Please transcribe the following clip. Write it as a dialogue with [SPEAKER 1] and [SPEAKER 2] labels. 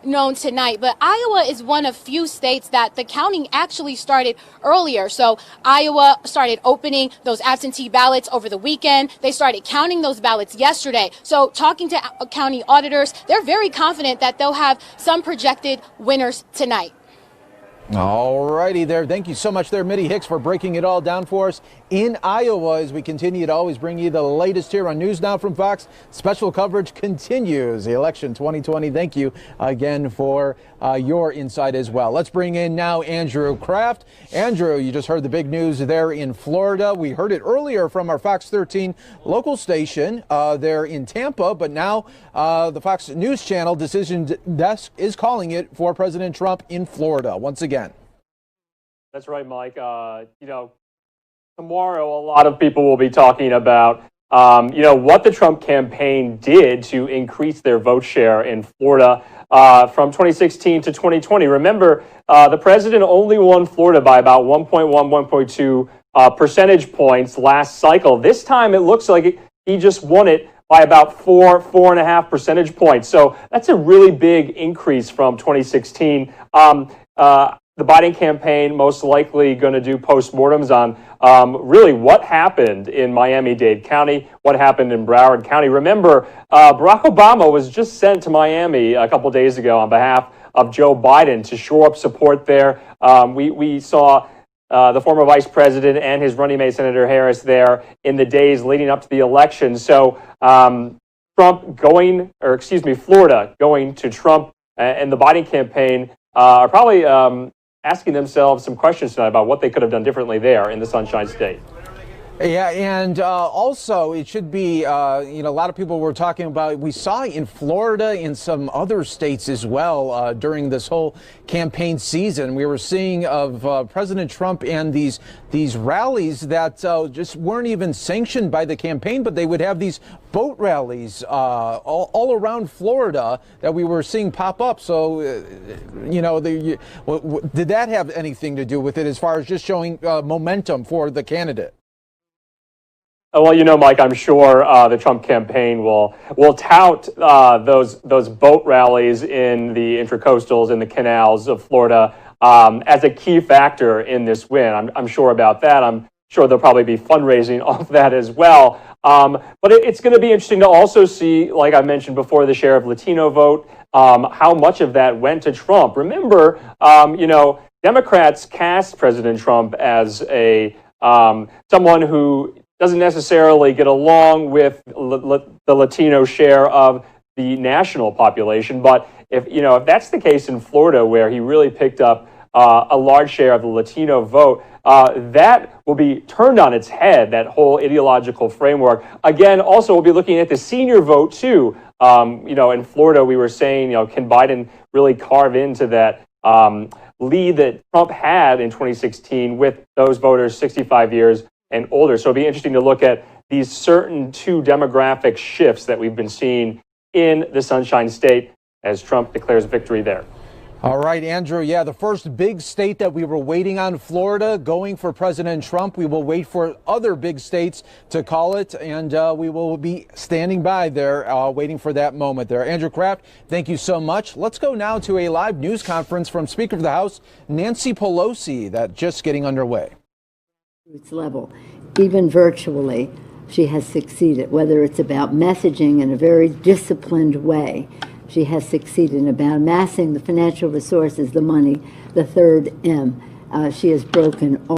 [SPEAKER 1] known tonight. But Iowa is one of few states that the counting actually started earlier. So Iowa started opening those absentee ballots over the weekend. They started counting those ballots yesterday. So talking to county auditors, they're very confident that they'll have some projected winners tonight.
[SPEAKER 2] All righty there. Thank you so much there, Mitty Hicks, for breaking it all down for us in Iowa as we continue to always bring you the latest here on News Now from Fox. Special coverage continues. The election 2020. Thank you again for your insight as well. Let's bring in now Andrew Kraft. Andrew, you just heard the big news there in Florida. We heard it earlier from our Fox 13 local station there in Tampa, but now the Fox News Channel Decision Desk is calling it for President Trump in Florida once again.
[SPEAKER 3] That's right, Mike. Tomorrow, a lot of people will be talking about, what the Trump campaign did to increase their vote share in Florida from 2016 to 2020. Remember, the president only won Florida by about 1.1, 1.2 percentage points last cycle. This time, it looks like he just won it by about 4.5 percentage points. So that's a really big increase from 2016. The Biden campaign most likely going to do postmortems on really what happened in Miami-Dade County, what happened in Broward County. Remember, Barack Obama was just sent to Miami a couple days ago on behalf of Joe Biden to shore up support there. We saw the former vice president and his running mate, Senator Harris, there in the days leading up to the election. So Florida going to Trump and the Biden campaign are probably asking themselves some questions tonight about what they could have done differently there in the Sunshine State.
[SPEAKER 2] Yeah, and also it should be, a lot of people were talking about, we saw in Florida, in some other states as well during this whole campaign season. We were seeing of President Trump and these rallies that just weren't even sanctioned by the campaign, but they would have these boat rallies all around Florida that we were seeing pop up. So, did that have anything to do with it as far as just showing momentum for the candidate?
[SPEAKER 3] Well, Mike, I'm sure the Trump campaign will tout those boat rallies in the intracoastals and the canals of Florida as a key factor in this win. I'm sure about that. I'm sure there'll probably be fundraising off that as well. But it's going to be interesting to also see, like I mentioned before, the share of Latino vote, how much of that went to Trump. Remember, Democrats cast President Trump as a someone who doesn't necessarily get along with the Latino share of the national population. But if that's the case in Florida, where he really picked up a large share of the Latino vote, that will be turned on its head, that whole ideological framework. Again, also we'll be looking at the senior vote too. In Florida, we were saying, can Biden really carve into that lead that Trump had in 2016 with those voters 65 years and older. So it'll be interesting to look at these certain two demographic shifts that we've been seeing in the Sunshine State as Trump declares victory there.
[SPEAKER 2] All right, Andrew. Yeah, the first big state that we were waiting on, Florida, going for President Trump. We will wait for other big states to call it, and we will be standing by there waiting for that moment there. Andrew Kraft, thank you so much. Let's go now to a live news conference from Speaker of the House, Nancy Pelosi, that's just getting underway.
[SPEAKER 4] Its level, even virtually, she has succeeded, whether it's about messaging in a very disciplined way. She has succeeded in about amassing the financial resources, the money, the third M. She has broken all